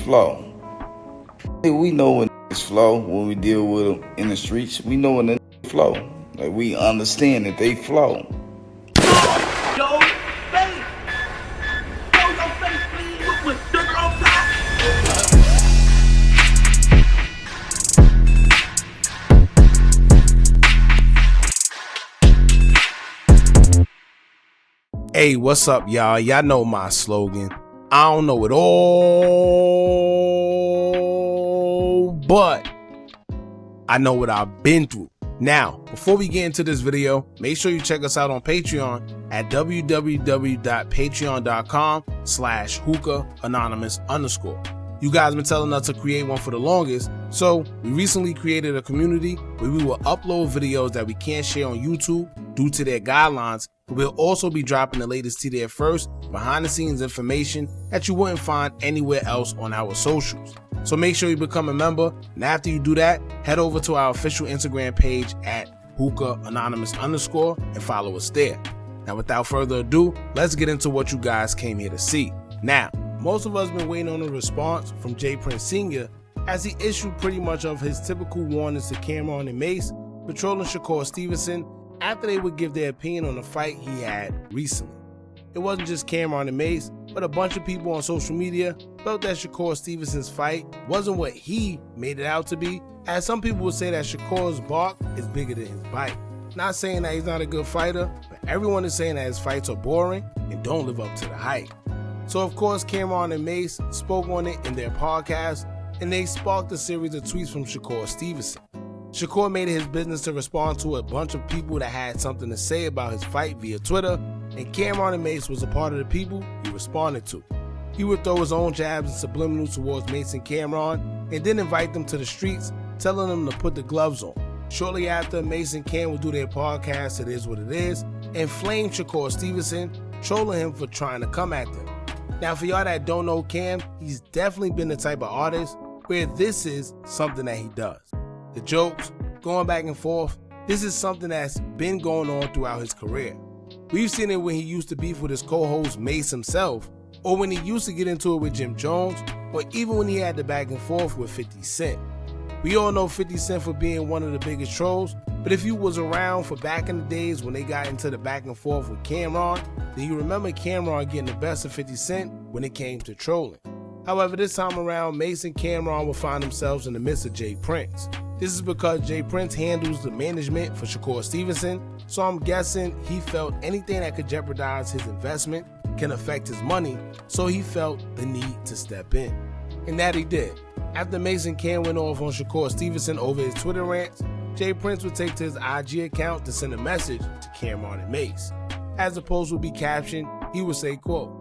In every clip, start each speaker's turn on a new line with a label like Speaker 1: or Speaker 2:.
Speaker 1: flow. We know when niggas flow when we deal with them in the streets. We know when the niggas flow. Like, we understand that they flow.
Speaker 2: Yo, face. Yo, your face, please. With sugar on top.
Speaker 3: Hey, what's up, y'all? Y'all know my slogan. I don't know it all, but I know what I've been through. Now, before we get into this video, make sure you check us out on Patreon at www.patreon.com/Hookah Anonymous _. You guys been telling us to create one for the longest, so we recently created a community where we will upload videos that we can't share on YouTube due to their guidelines. We'll also be dropping the latest to there first, behind the scenes information that you wouldn't find anywhere else on our socials. So make sure you become a member, and after you do that, head over to our official Instagram page at Hookah Anonymous _ and follow us there. Now, without further ado, let's get into what you guys came here to see. Now, most of us been waiting on a response from J Prince Sr. as he issued pretty much of his typical warnings to Camron and Mase for trolling Shakur Stevenson after they would give their opinion on the fight he had recently. It wasn't just Camron and Mase, but a bunch of people on social media felt that Shakur Stevenson's fight wasn't what he made it out to be, as some people would say that Shakur's bark is bigger than his bite. Not saying that he's not a good fighter, but everyone is saying that his fights are boring and don't live up to the hype. So of course Camron and Mase spoke on it in their podcast, and they sparked a series of tweets from Shakur Stevenson. Shakur made it his business to respond to a bunch of people that had something to say about his fight via Twitter, and Camron and Mase was a part of the people he responded to. He would throw his own jabs and subliminals towards Mase and Camron, and then invite them to the streets, telling them to put the gloves on. Shortly after, Mase and Cam would do their podcast, It Is What It Is, and flame Shakur Stevenson, trolling him for trying to come at them. Now, for y'all that don't know Cam, he's definitely been the type of artist where this is something that he does. The jokes, going back and forth, this is something that's been going on throughout his career. We've seen it when he used to beef with his co-host Mase himself, or when he used to get into it with Jim Jones, or even when he had the back and forth with 50 Cent. We all know 50 Cent for being one of the biggest trolls, but if you was around for back in the days when they got into the back and forth with Camron, then you remember Camron getting the best of 50 Cent when it came to trolling. However, this time around, Mase and Camron will find themselves in the midst of J Prince. This is because J Prince handles the management for Shakur Stevenson, so I'm guessing he felt anything that could jeopardize his investment can affect his money, so he felt the need to step in. And that he did. After Mase and Cam went off on Shakur Stevenson over his Twitter rants, J Prince would take to his IG account to send a message to Camron and Mase. As the post would be captioned, he would say, quote,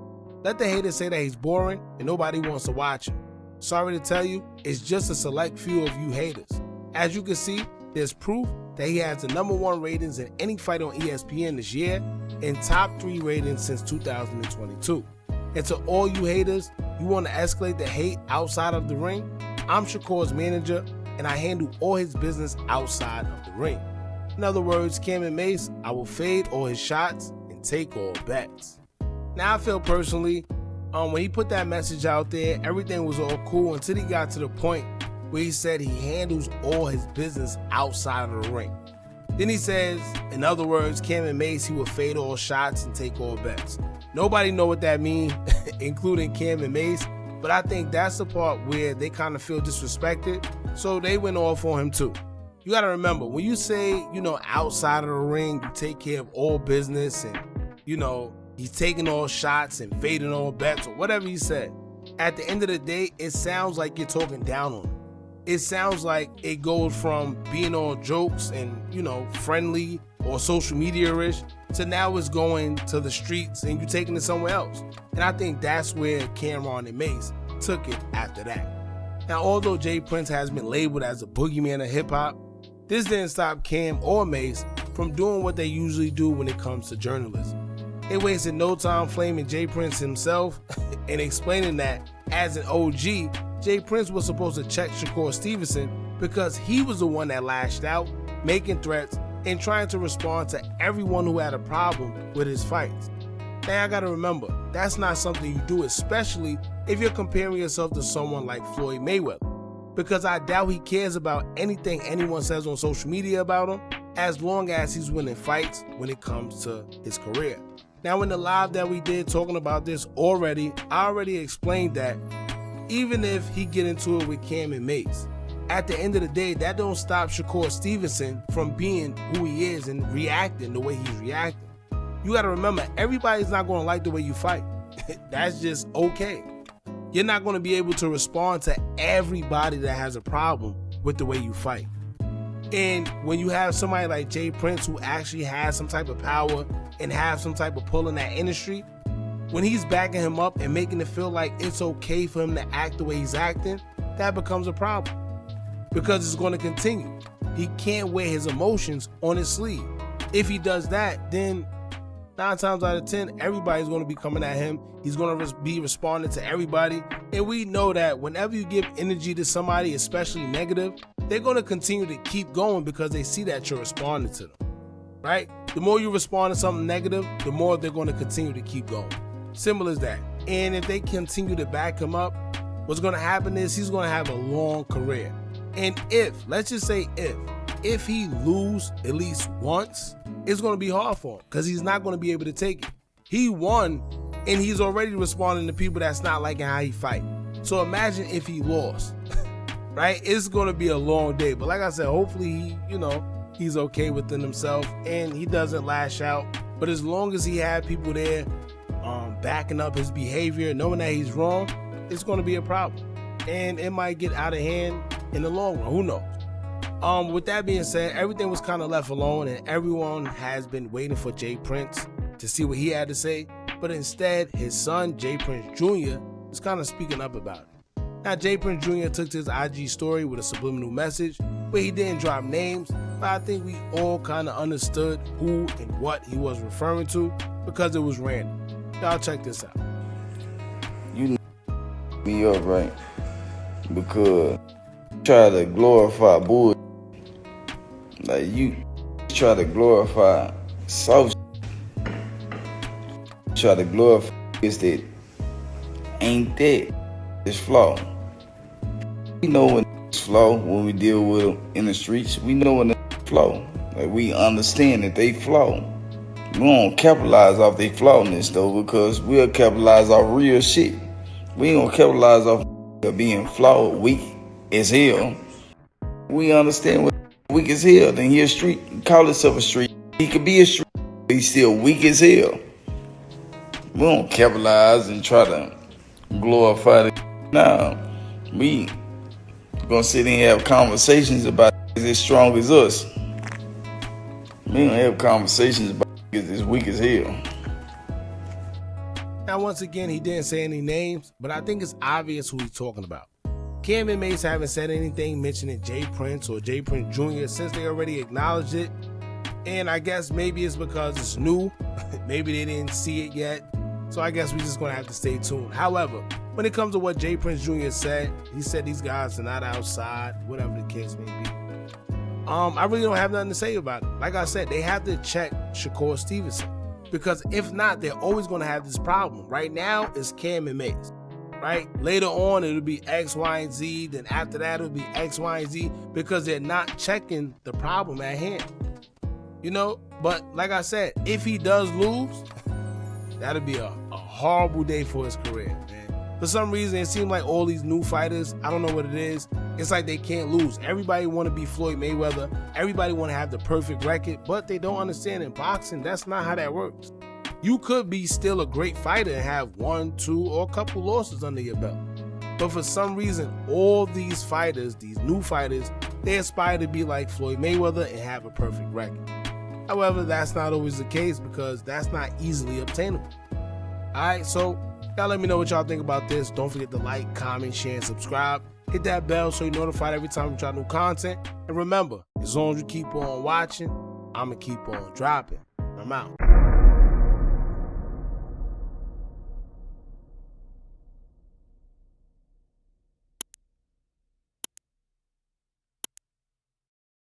Speaker 3: "Let the haters say that he's boring and nobody wants to watch him. Sorry to tell you, it's just a select few of you haters. As you can see, there's proof that he has the #1 ratings in any fight on ESPN this year and top 3 ratings since 2022. And to all you haters, you want to escalate the hate outside of the ring? I'm Shakur's manager and I handle all his business outside of the ring. In other words, Cam and Mase, I will fade all his shots and take all bets." Now I feel personally, when he put that message out there, everything was all cool until he got to the point where he said he handles all his business outside of the ring. Then he says, in other words, Cam and Mase, he will fade all shots and take all bets. Nobody know what that means, including Cam and Mase, but I think that's the part where they kind of feel disrespected, so they went off on him too. You gotta remember, when you say, outside of the ring, you take care of all business and, he's taking all shots and fading all bets or whatever he said, at the end of the day, it sounds like you're talking down on him. It sounds like it goes from being on jokes and, friendly or social media-ish to now it's going to the streets and you taking it somewhere else. And I think that's where Camron and Mase took it after that. Now, although J Prince has been labeled as a boogeyman of hip-hop, this didn't stop Cam or Mase from doing what they usually do when it comes to journalism. They wasted no time flaming J Prince himself and explaining that, as an OG, J Prince was supposed to check Shakur Stevenson because he was the one that lashed out, making threats and trying to respond to everyone who had a problem with his fights. Now I gotta remember, that's not something you do, especially if you're comparing yourself to someone like Floyd Mayweather, because I doubt he cares about anything anyone says on social media about him, as long as he's winning fights when it comes to his career. Now in the live that we did talking about this already, I already explained that even if he get into it with Camron Mase, at the end of the day, that don't stop Shakur Stevenson from being who he is and reacting the way he's reacting. You gotta remember, everybody's not gonna like the way you fight. That's just okay. You're not gonna be able to respond to everybody that has a problem with the way you fight. And when you have somebody like Jay Prince who actually has some type of power and have some type of pull in that industry, when he's backing him up and making it feel like it's okay for him to act the way he's acting, that becomes a problem. Because it's going to continue. He can't wear his emotions on his sleeve. If he does that, then 9 times out of 10, everybody's going to be coming at him. He's going to be responding to everybody. And we know that whenever you give energy to somebody, especially negative, they're going to continue to keep going because they see that you're responding to them, right? The more you respond to something negative, the more they're going to continue to keep going. Simple as that. And if they continue to back him up, what's going to happen is he's going to have a long career. And let's just say if he lose at least once, it's going to be hard for him because he's not going to be able to take it. He won, and he's already responding to people that's not liking how he fight. So imagine if he lost, right? It's going to be a long day. But like I said, hopefully he's okay within himself and he doesn't lash out. But as long as he have people there backing up his behavior, knowing that he's wrong, it's going to be a problem. And it might get out of hand in the long run. Who knows? With that being said, everything was kind of left alone and everyone has been waiting for Jay Prince to see what he had to say. But instead, his son, Jay Prince Jr., is kind of speaking up about it. Now, Jay Prince Jr. took to his IG story with a subliminal message where he didn't drop names, but I think we all kind of understood who and what he was referring to because it was random. Y'all check this out.
Speaker 1: You me up, right? Because you try to glorify bull, like you try to glorify soft, try to glorify is that ain't that it's flawed. We know when it's flawed when we deal with them in the streets. We know when it's flawed. Like we understand that they flawed. We don't capitalize off their flawedness though, because we'll capitalize off real shit. We ain't gonna capitalize off being flawed, weak as hell. We understand what weak as hell. Then he a street, call himself a street. He could be a street, but he's still weak as hell. We don't capitalize and try to glorify it. Now, we gonna sit and have conversations about is as strong as us. We don't have conversations about is as weak as hell.
Speaker 3: Now, once again, he didn't say any names, but I think it's obvious who he's talking about. Camron Mase haven't said anything mentioning Jay Prince or Jay Prince Jr. since they already acknowledged it. And I guess maybe it's because it's new. Maybe they didn't see it yet. So I guess we're just going to have to stay tuned. However, when it comes to what Jay Prince Jr. said, he said these guys are not outside, whatever the case may be. I really don't have nothing to say about it. Like I said, they have to check Shakur Stevenson. Because if not, they're always going to have this problem. Right now, it's Camron Mase. Right? Later on, it'll be X, Y, and Z. Then after that, it'll be X, Y, and Z. Because they're not checking the problem at hand. But like I said, if he does lose, that'll be a horrible day for his career, man. For some reason, it seems like all these new fighters, I don't know what it is, it's like they can't lose. Everybody want to be Floyd Mayweather. Everybody want to have the perfect record, but they don't understand in boxing, that's not how that works. You could be still a great fighter and have 1, 2, or a couple losses under your belt. But for some reason, all these fighters, these new fighters, they aspire to be like Floyd Mayweather and have a perfect record. However, that's not always the case because that's not easily obtainable. Alright, so y'all let me know what y'all think about this. Don't forget to like, comment, share, and subscribe. Hit that bell so you're notified every time we try new content. And remember, as long as you keep on watching, I'm going to keep on dropping. I'm out.